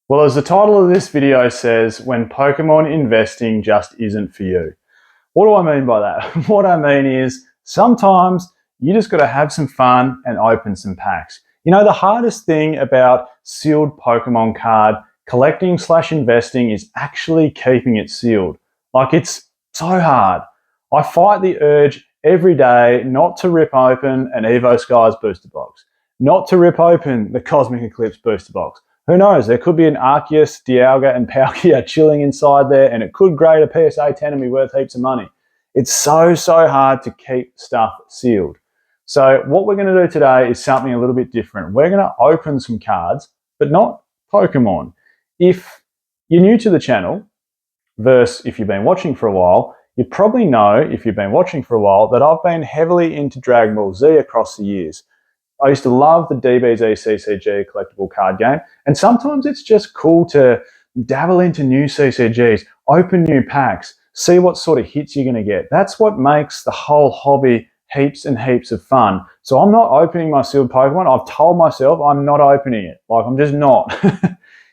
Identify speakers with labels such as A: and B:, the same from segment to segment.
A: Well, as the title of this video says, when Pokemon investing just isn't for you. What do I mean by that? What I mean is sometimes you just got to have some fun and open some packs. You know, the hardest thing about sealed Pokemon card collecting / investing is actually keeping it sealed. Like, it's so hard. I fight the urge every day not to rip open an Evo Skies booster box, not to rip open the Cosmic Eclipse booster box. Who knows? There could be an Arceus, Dialga, and Palkia chilling inside there, and it could grade a PSA 10 and be worth heaps of money. It's so hard to keep stuff sealed. So what we're going to do today is something a little bit different. We're going to open some cards, but not Pokemon. If you're new to the channel, versus if you've been watching for a while, you probably know, if you've been watching for a while, that I've been heavily into Dragon Ball Z across the years. I used to love the DBZ CCG collectible card game, and sometimes it's just cool to dabble into new CCGs, open new packs, see what sort of hits you're going to get. That's what makes the whole hobby heaps and heaps of fun. So I'm not opening my sealed Pokemon. I've told myself I'm not opening it. Like, I'm just not.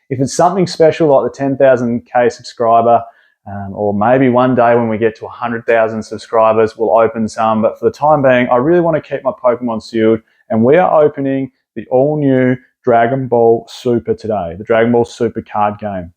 A: If it's something special like the 10,000k subscriber, or maybe one day when we get to 100,000 subscribers, we'll open some. But for the time being, I really want to keep my Pokemon sealed. And we are opening the all-new Dragon Ball Super today, the Dragon Ball Super card game.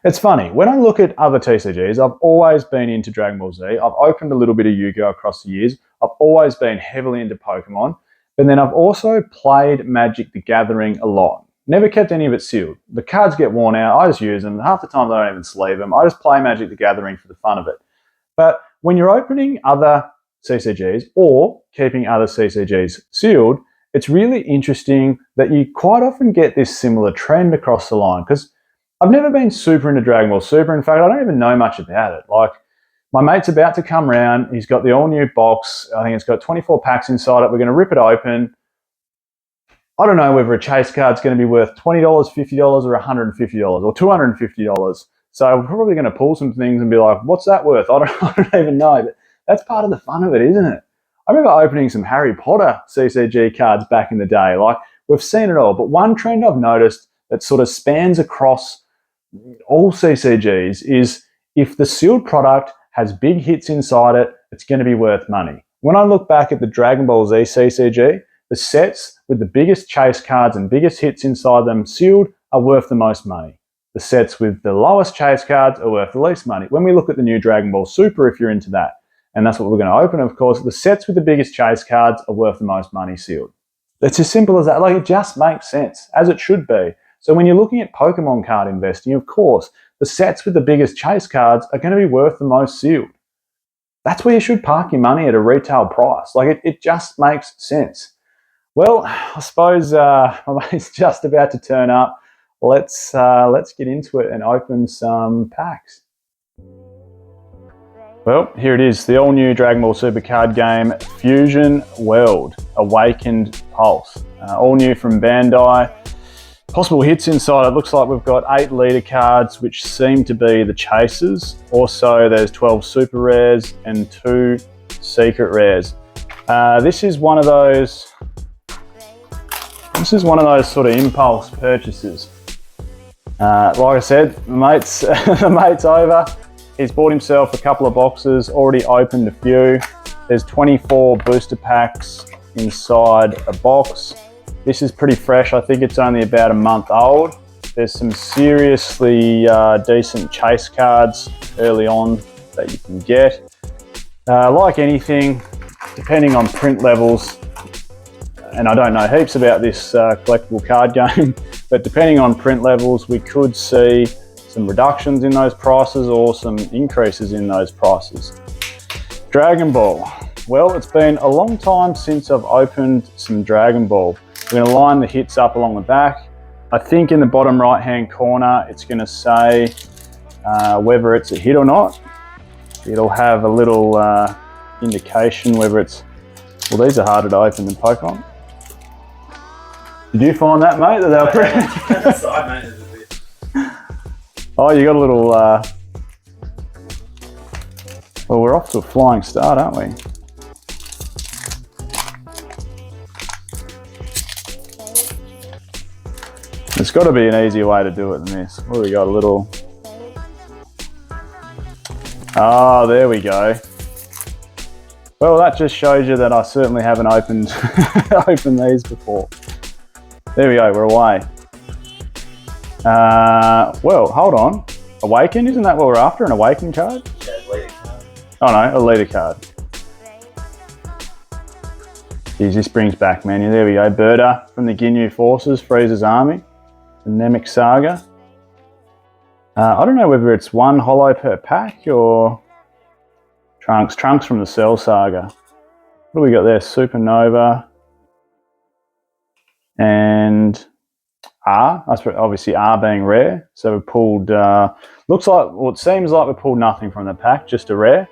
A: It's funny, when I look at other TCGs, I've always been into Dragon Ball Z. I've opened a little bit of Yu-Gi-Oh! Across the years. I've always been heavily into Pokemon. But then I've also played Magic the Gathering a lot. Never kept any of it sealed. The cards get worn out, I just use them. Half the time I don't even sleeve them. I just play Magic the Gathering for the fun of it. But when you're opening other CCGs or keeping other CCGs sealed, it's really interesting that you quite often get this similar trend across the line, because I've never been super into Dragon Ball Super. In fact, I don't even know much about it. Like, my mate's about to come round. He's got the all-new box. I think it's got 24 packs inside it. We're going to rip it open. I don't know whether a chase card's going to be worth $20, $50, or $150, or $250. So we're probably going to pull some things and be like, what's that worth? I don't even know. But that's part of the fun of it, isn't it? I remember opening some Harry Potter CCG cards back in the day. Like, we've seen it all. But one trend I've noticed that sort of spans across all CCGs is if the sealed product has big hits inside it, it's going to be worth money. When I look back at the Dragon Ball Z CCG, the sets with the biggest chase cards and biggest hits inside them sealed are worth the most money. The sets with the lowest chase cards are worth the least money. When we look at the new Dragon Ball Super, if you're into that, and that's what we're going to open, of course, the sets with the biggest chase cards are worth the most money sealed. It's as simple as that. Like, it just makes sense, as it should be. So when you're looking at Pokemon card investing, of course, the sets with the biggest chase cards are going to be worth the most sealed. That's where you should park your money at a retail price. Like, it just makes sense. Well, I suppose my mate's just about to turn up. Let's get into it and open some packs. Well, here it is, the all-new Dragon Ball Super card game, Fusion World, Awakened Pulse. All new from Bandai. Possible hits inside, it looks like we've got 8 leader cards, which seem to be the chasers. Also, there's 12 super rares and 2 secret rares. This is one of those sort of impulse purchases. Like I said, the mate's over. He's bought himself a couple of boxes, already opened a few. There's 24 booster packs inside a box. This is pretty fresh. I think it's only about a month old. There's some seriously decent chase cards early on that you can get. Like anything, depending on print levels, and I don't know heaps about this collectible card game, but depending on print levels, we could see some reductions in those prices or some increases in those prices. Dragon Ball. Well, it's been a long time since I've opened some Dragon Ball. We're going to line the hits up along the back. I think in the bottom right-hand corner, it's going to say whether it's a hit or not. It'll have a little indication whether it's... Well, these are harder to open than Pokemon. Did you find that, mate? That they were pretty...
B: Side, mate.
A: Oh, you got a little... Well, we're off to a flying start, aren't we? There's got to be an easier way to do it than this. What do we got? A little... Oh, there we go. Well, that just shows you that I certainly haven't opened opened these before. There we go, we're away. Well, hold on. Awaken, isn't that what we're after? An Awaken card?
B: Yeah, leader card.
A: Oh no, a leader card. Geez, this brings back menu. There we go. Birda from the Ginyu Forces, Frieza's army. The Namek Saga. I don't know whether it's one holo per pack or Trunks. Trunks from the Cell Saga. What do we got there? Supernova. And R. Obviously R being rare. So we pulled, looks like, well, it seems like we pulled nothing from the pack, just a rare.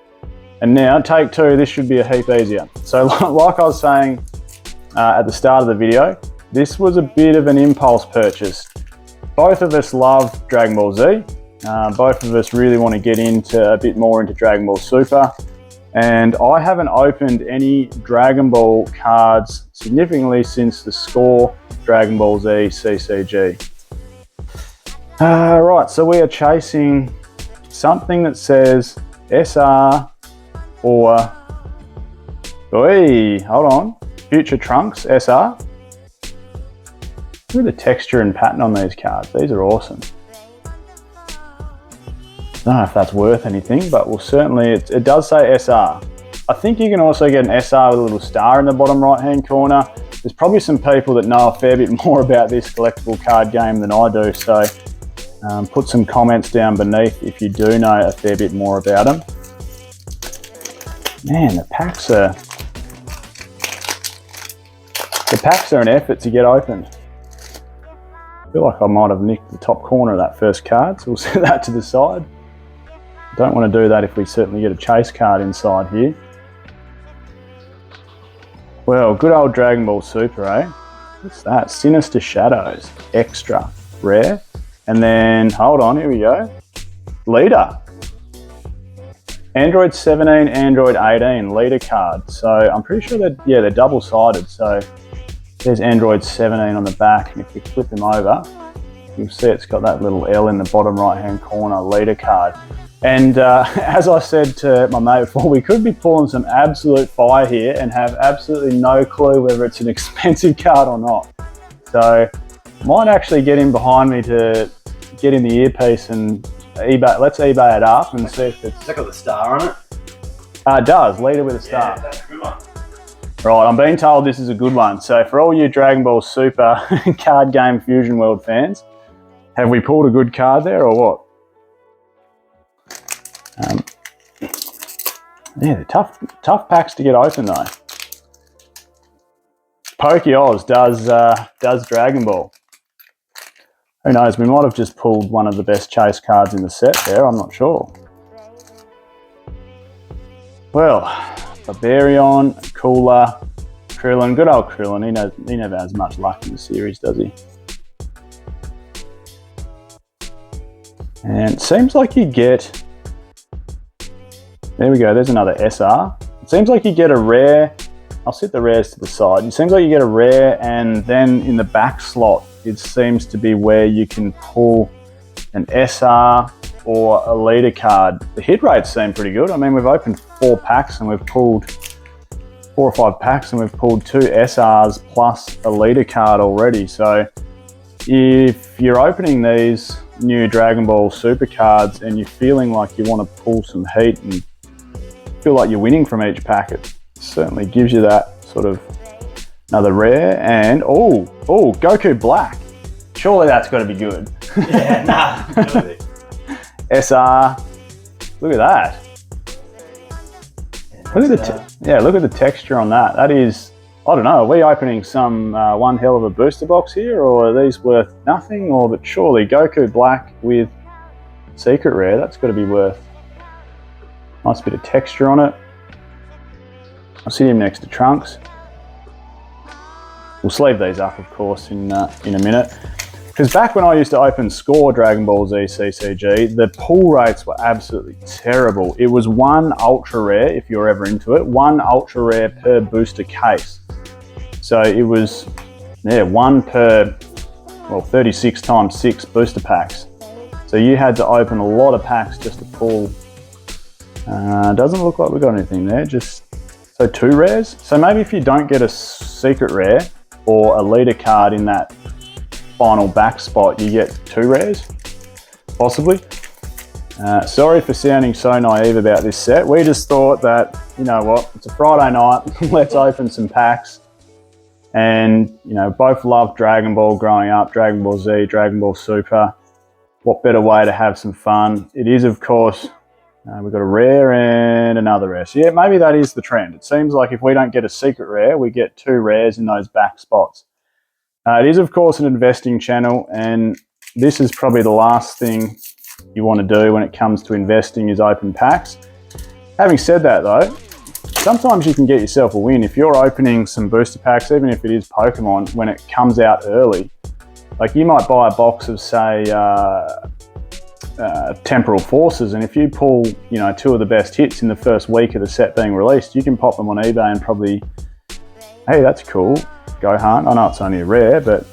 A: And now, take two, this should be a heap easier. So like I was saying at the start of the video, this was a bit of an impulse purchase. Both of us love Dragon Ball Z. Both of us really want to get into a bit more into Dragon Ball Super. And I haven't opened any Dragon Ball cards significantly since the Score Dragon Ball Z CCG. Right, so we are chasing something that says SR or... Oi, hold on. Future Trunks SR. Look at the texture and pattern on these cards. These are awesome. I don't know if that's worth anything, but we'll certainly, it does say SR. I think you can also get an SR with a little star in the bottom right hand corner. There's probably some people that know a fair bit more about this collectible card game than I do, so put some comments down beneath if you do know a fair bit more about them. Man, the packs are an effort to get opened. I feel like I might have nicked the top corner of that first card, so we'll set that to the side. Don't want to do that if we certainly get a chase card inside here. Well, good old Dragon Ball Super, eh? What's that? Sinister Shadows, extra rare. And then, hold on, here we go. Leader. Android 17, Android 18, leader card. So I'm pretty sure that, yeah, they're double-sided. So there's Android 17 on the back, and if we flip him over, you'll see it's got that little L in the bottom right-hand corner, leader card. And as I said to my mate before, we could be pulling some absolute fire here and have absolutely no clue whether it's an expensive card or not. So might actually get him behind me to get in the earpiece and eBay. Let's eBay it up and see if it's...
B: Has that got the star on it?
A: It does, leader with a star.
B: Yeah, that's a good one.
A: Right, I'm being told this is a good one. So for all you Dragon Ball Super card game Fusion World fans, have we pulled a good card there or what? Yeah, they're tough packs to get open though. Poke-Oz does Dragon Ball. Who knows, we might have just pulled one of the best chase cards in the set there, I'm not sure. Well, Barbarian, Cooler, Krillin, good old Krillin, he never has much luck in the series, does he? And it seems like you get... There we go, there's another SR. It seems like you get a rare, I'll set the rares to the side. It seems like you get a rare and then in the back slot, it seems to be where you can pull an SR or a leader card. The hit rates seem pretty good. I mean, we've opened 4 packs and we've pulled 4 or 5 packs and we've pulled 2 SRs plus a leader card already. So if you're opening these new Dragon Ball Super cards and you're feeling like you want to pull some heat and feel like you're winning from each pack, it certainly gives you that sort of another rare. And oh, Goku Black. Surely that's got to be good.
B: Yeah, nah, really.
A: SR. Look at that. Look at the texture on that. That is, I don't know. Are we opening some one hell of a booster box here, or are these worth nothing? Or but surely Goku Black with secret rare. That's got to be worth. Nice bit of texture on it. I'll see him next to Trunks. We'll sleeve these up, of course, in a minute. Because back when I used to open Score Dragon Ball Z CCG, the pull rates were absolutely terrible. It was 1 ultra rare, if you're ever into it, 1 ultra rare per booster case. So it was, yeah, 1 per well, 36 times 6 booster packs. So you had to open a lot of packs just to pull. Doesn't look like we got anything there, so 2 rares. So maybe if you don't get a secret rare or a leader card in that final back spot, you get 2 rares, possibly. Sorry for sounding so naive about this set. We just thought that, you know what, it's a Friday night, let's open some packs. And, you know, both loved Dragon Ball growing up, Dragon Ball Z, Dragon Ball Super. What better way to have some fun? It is, of course, we've got a rare and another rare. So yeah, maybe that is the trend. It seems like if we don't get a secret rare, we get 2 rares in those back spots. It is, of course, an investing channel, and this is probably the last thing you want to do when it comes to investing is open packs. Having said that though, sometimes you can get yourself a win. If you're opening some booster packs, even if it is Pokemon, when it comes out early, like you might buy a box of, say, Temporal Forces, and if you pull, you know, 2 of the best hits in the first week of the set being released, you can pop them on eBay and probably, hey, that's cool, go hunt. I know it's only a rare, but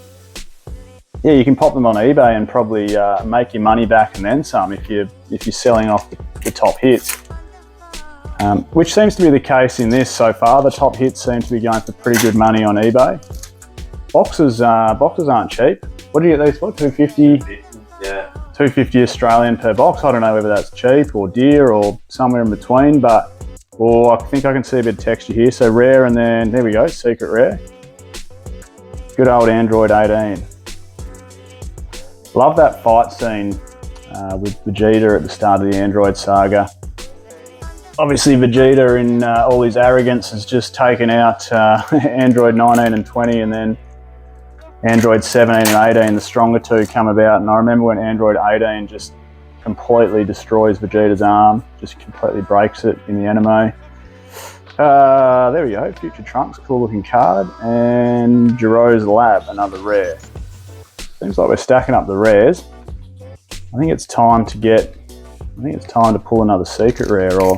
A: yeah, you can pop them on eBay and probably make your money back and then some if you're selling off the top hits, which seems to be the case in this so far. The top hits seem to be going for pretty good money on eBay. Boxes aren't cheap. What do you get these for? $250?
B: Yeah.
A: $250 Australian per box. I don't know whether that's cheap or dear or somewhere in between, but I think I can see a bit of texture here. So rare, and then there we go, secret rare. Good old Android 18. Love that fight scene with Vegeta at the start of the Android saga. Obviously Vegeta in all his arrogance has just taken out Android 19 and 20, and then Android 17 and 18, the stronger 2, come about. And I remember when Android 18 just completely destroys Vegeta's arm, just completely breaks it in the anime. There we go, Future Trunks, cool looking card. And Jiro's Lab, another rare. Seems like we're stacking up the rares. I think it's time to pull another secret rare or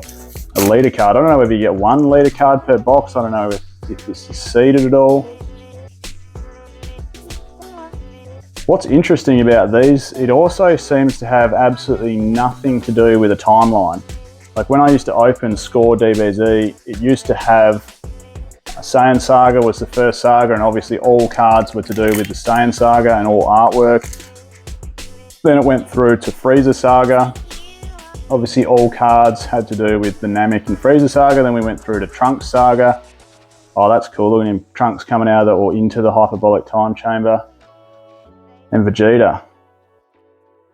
A: a leader card. I don't know whether you get 1 leader card per box. I don't know if this is seeded at all. What's interesting about these, it also seems to have absolutely nothing to do with a timeline. Like when I used to open Score DBZ, it used to have Saiyan Saga was the first saga, and obviously all cards were to do with the Saiyan Saga and all artwork. Then it went through to Frieza Saga. Obviously all cards had to do with the Namek and Frieza Saga. Then we went through to Trunks Saga. Oh, that's cool. Look at him, Trunks coming out of or into the hyperbolic time chamber. And Vegeta.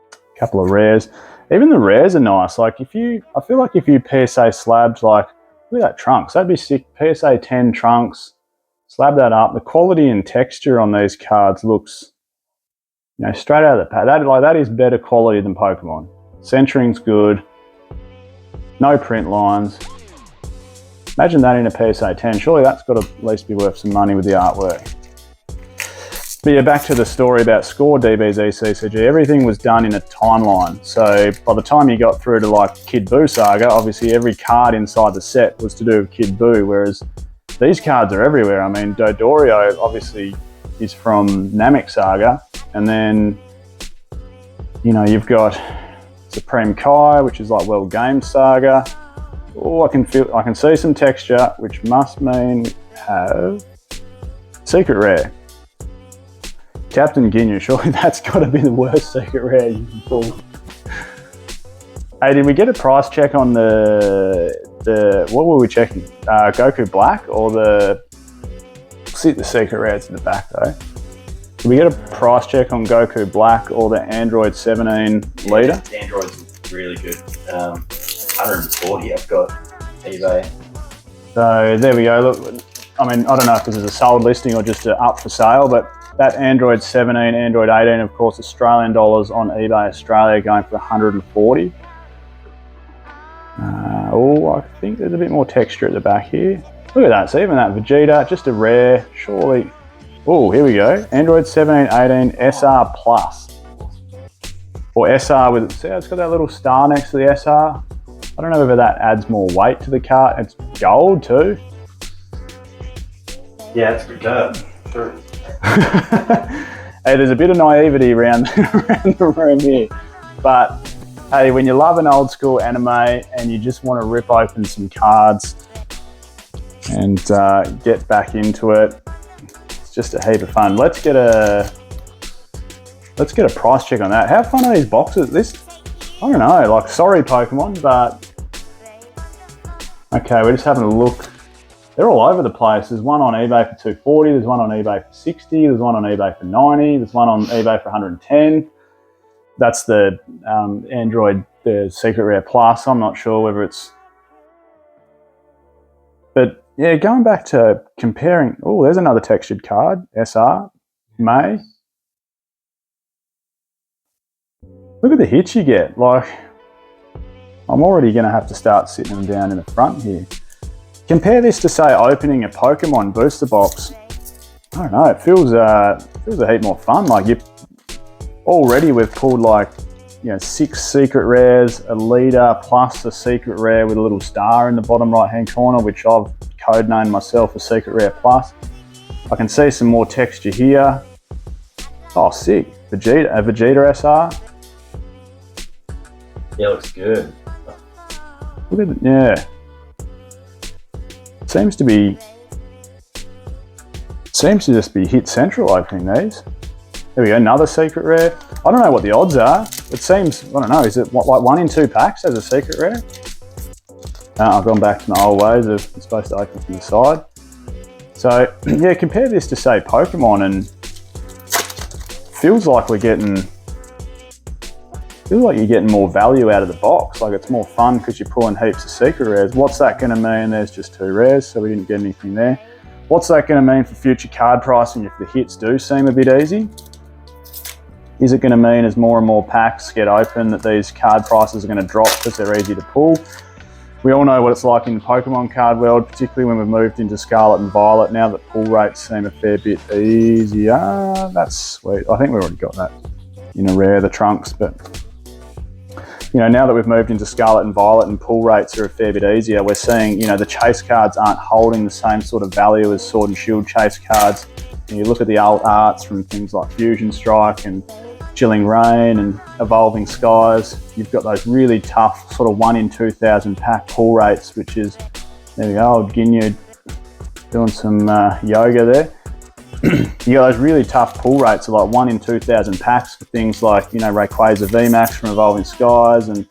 A: A couple of rares. Even the rares are nice. Like I feel like if you PSA slabs, like, look at that Trunks, that'd be sick. PSA 10 Trunks, slab that up. The quality and texture on these cards looks, you know, straight out of the pack. That is better quality than Pokemon. Centering's good. No print lines. Imagine that in a PSA 10. Surely that's got to at least be worth some money with the artwork. But yeah, back to the story about Score DBZ CCG. Everything was done in a timeline. So by the time you got through to like Kid Buu Saga, obviously every card inside the set was to do with Kid Buu, whereas these cards are everywhere. I mean, Dodorio obviously is from Namek Saga, and then, you know, you've got Supreme Kai, which is like World Games Saga. Oh, I can see some texture, which must mean we have secret rare. Captain Ginyu, surely that's got to be the worst secret rare you can pull. Hey, did we get a price check on the what were we checking? Goku Black or the secret rares in the back though? Did we get a price check on Goku Black or the Android 17 leader?
B: The Android's really good. 140 I've got eBay.
A: So there we go. Look, I mean, I don't know if this is a sold listing or just up for sale, but that Android 17, Android 18, of course, Australian dollars on eBay Australia going for 140. I think there's a bit more texture at the back here. Look at that. So even that Vegeta, just a rare, surely. Oh, here we go. Android 17, 18, SR Plus. Or SR with, see how it's got that little star next to the SR? I don't know whether that adds more weight to the card. It's gold too.
B: Yeah, it's good card. Sure.
A: Hey, there's a bit of naivety around the room here. But hey, when you love an old school anime and you just want to rip open some cards and get back into it, it's just a heap of fun. Let's get a price check on that. How fun are these boxes? I don't know, like, sorry Pokemon, but okay, we're just having a look. They're all over the place. There's one on eBay for $240, there's one on eBay for $60, there's one on eBay for $90, there's one on eBay for $110. That's the Android, the Secret Rare Plus. I'm not sure whether it's... But yeah, going back to comparing... Oh, there's another textured card, SR, May. Look at the hits you get. Like, I'm already going to have to start sitting them down in the front here. Compare this to, say, opening a Pokemon booster box. I don't know, it feels a heap more fun. Like, already we've pulled, like, 6 secret rares, a leader plus a secret rare with a little star in the bottom right hand corner, which I've codenamed myself a Secret Rare Plus. I can see some more texture here. Oh, sick. A Vegeta SR.
B: Yeah, looks good.
A: Look at it, yeah. Seems to just be hit central opening these. There we go, another secret rare. I don't know what the odds are. It seems, I don't know, is it like 1 in 2 packs as a secret rare? I've gone back to my old ways of it's supposed to open from the side. So yeah, compare this to, say, Pokemon, and feels like you're getting more value out of the box. Like, it's more fun because you're pulling heaps of secret rares. What's that going to mean? There's just 2 rares, so we didn't get anything there. What's that going to mean for future card pricing if the hits do seem a bit easy? Is it going to mean as more and more packs get open that these card prices are going to drop because they're easy to pull? We all know what it's like in the Pokemon card world, particularly when we've moved into Scarlet and Violet. Now that pull rates seem a fair bit easier. That's sweet. I think we've already got that in a rare, the trunks, but now that we've moved into Scarlet and Violet and pull rates are a fair bit easier, we're seeing, the chase cards aren't holding the same sort of value as Sword and Shield chase cards. And you look at the old arts from things like Fusion Strike and Chilling Rain and Evolving Skies, you've got those really tough sort of 1 in 2,000 pack pull rates, which is, there we go, old Ginyu doing some yoga there. You got those really tough pull rates of like 1 in 2,000 packs for things like, Rayquaza VMAX from Evolving Skies, and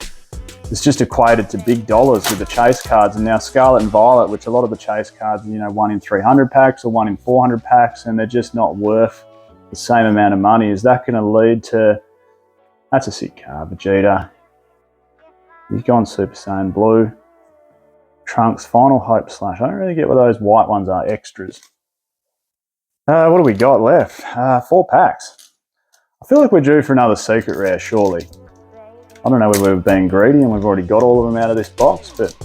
A: it's just equated to big dollars with the chase cards. And now Scarlet and Violet, which a lot of the chase cards are, 1 in 300 packs or 1 in 400 packs, and they're just not worth the same amount of money. Is that going to lead to... That's a sick card, Vegeta. He's gone Super Saiyan Blue. Trunks, Final Hope Slash. I don't really get what those white ones are, extras. What do we got left? 4 packs. I feel like we're due for another secret rare, surely. I don't know whether we're being greedy and we've already got all of them out of this box, but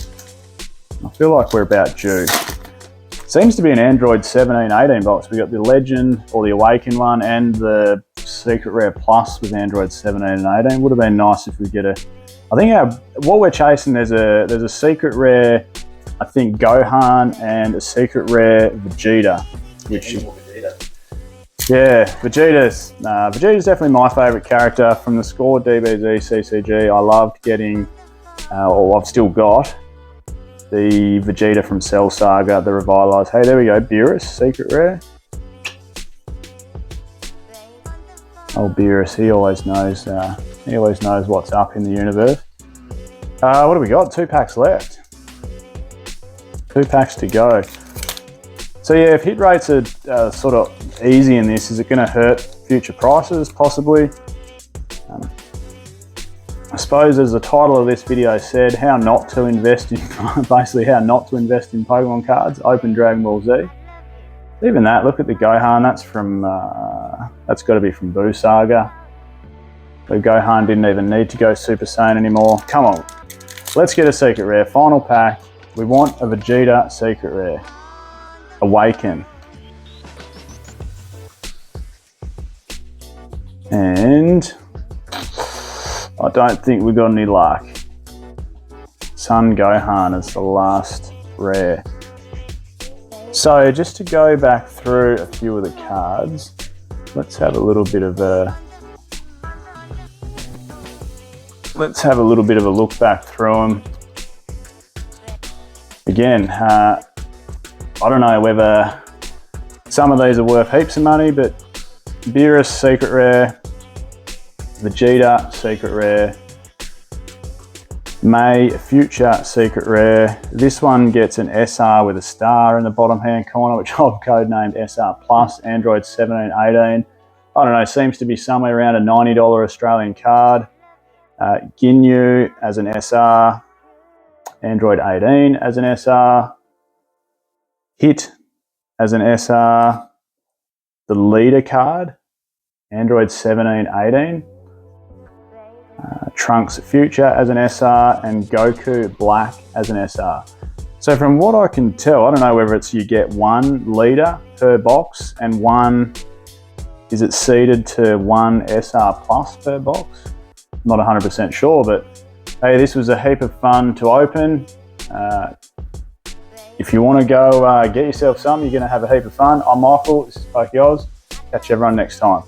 A: I feel like we're about due. Seems to be an Android 17-18 box. We got the Legend or the Awaken one and the Secret Rare Plus with Android 17 and 18. Would have been nice if we get a... I think what we're chasing, there's a Secret Rare, I think, Gohan, and a Secret Rare Vegeta. Vegeta's definitely my favourite character from the Score DBZ CCG. I loved getting, or I've still got, the Vegeta from Cell Saga, the revitalised. Hey, there we go, Beerus, Secret Rare. Oh, Beerus, he always knows what's up in the universe. What do we got? 2 packs left. 2 packs to go. So yeah, if hit rates are sort of easy in this, is it going to hurt future prices? Possibly. I suppose, as the title of this video said, how not to invest in, basically how not to invest in Pokemon cards. Open Dragon Ball Z. Even that, look at the Gohan. That's from, that's got to be from Boo Saga. Where Gohan didn't even need to go Super Saiyan anymore. Come on, let's get a secret rare. Final pack. We want a Vegeta secret rare. Awaken. And I don't think we got any luck. Son Gohan is the last rare. So just to go back through a few of the cards, let's have a little bit of a look back through them. Again, I don't know whether some of these are worth heaps of money, but Beerus secret rare, Vegeta secret rare, May Future secret rare. This one gets an SR with a star in the bottom hand corner, which I've codenamed SR Plus, Android 1718. I don't know, seems to be somewhere around a $90 Australian card. Ginyu as an SR, Android 18 as an SR, Hit as an SR, the leader card, Android 1718, Trunks Future as an SR, and Goku Black as an SR. So from what I can tell, I don't know whether it's you get one leader per box and one, is it seeded to one SR Plus per box? Not 100% sure, but hey, this was a heap of fun to open. If you want to go get yourself some, you're going to have a heap of fun. I'm Michael, this is Pokey Oz. Catch everyone next time.